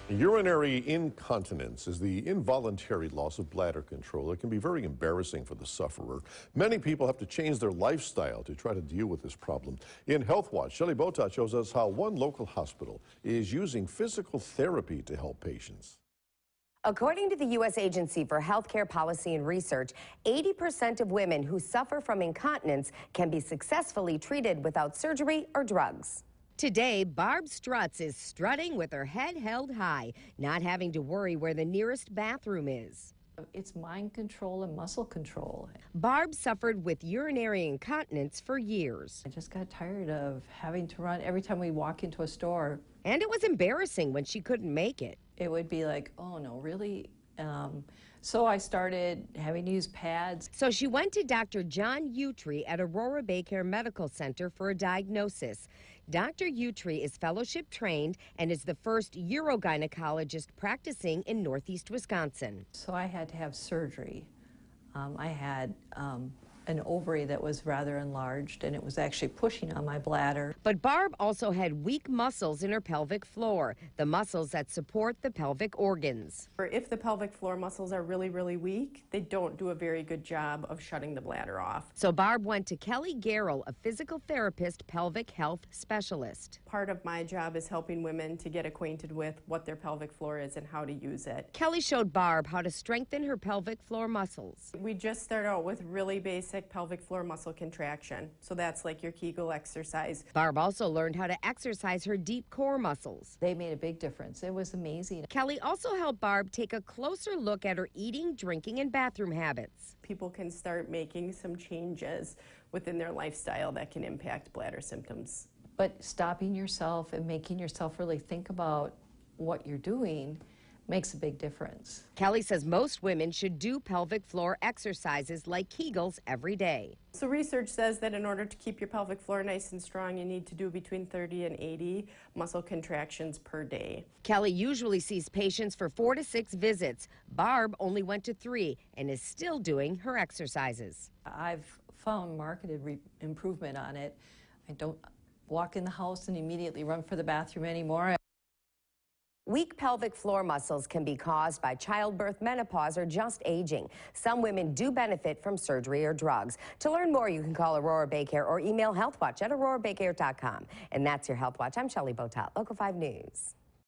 Urinary incontinence is the involuntary loss of bladder control. It can be very embarrassing for the sufferer. Many people have to change their lifestyle to try to deal with this problem. In Health Watch, Shelley Botat shows us how one local hospital is using physical therapy to help patients. According to the U.S. Agency for Healthcare Policy and Research, 80% of women who suffer from incontinence can be successfully treated without surgery or drugs. Today, Barb Strutz is strutting with her head held high, not having to worry where the nearest bathroom is. It's mind control and muscle control. Barb suffered with urinary incontinence for years. I just got tired of having to run every time we walk into a store. And it was embarrassing when she couldn't make it. It would be like, oh no, really? So I started having to use pads. So she went to Dr. John Utri at Aurora BayCare Medical Center for a diagnosis. Dr. Utri is fellowship trained and is the first urogynecologist practicing in Northeast Wisconsin. So I had to have surgery. I had an ovary that was rather enlarged, and it was actually pushing on my bladder. But Barb also had weak muscles in her pelvic floor, the muscles that support the pelvic organs. If the pelvic floor muscles are really, really weak, they don't do a very good job of shutting the bladder off. So Barb went to Kelly Garrell, a physical therapist, pelvic health specialist. Part of my job is helping women to get acquainted with what their pelvic floor is and how to use it. Kelly showed Barb how to strengthen her pelvic floor muscles. We just start out with really basic pelvic floor muscle contraction. So that's like your Kegel exercise. Barb also learned how to exercise her deep core muscles. They made a big difference. It was amazing. Kelly also helped Barb take a closer look at her eating, drinking, and bathroom habits. People can start making some changes within their lifestyle that can impact bladder symptoms. But stopping yourself and making yourself really think about what you're doing makes a big difference. Kelly says most women should do pelvic floor exercises like Kegels every day. So research says that in order to keep your pelvic floor nice and strong, you need to do between 30 and 80 muscle contractions per day. Kelly usually sees patients for 4 to 6 visits. Barb only went to 3 and is still doing her exercises. I've found marketed improvement on it. I don't walk in the house and immediately run for the bathroom anymore. Weak pelvic floor muscles can be caused by childbirth, menopause, or just aging. Some women do benefit from surgery or drugs. To learn more, you can call Aurora BayCare or email healthwatch@aurorabaycare.com. And that's your Health Watch. I'm Shelley Botat, Local 5 News.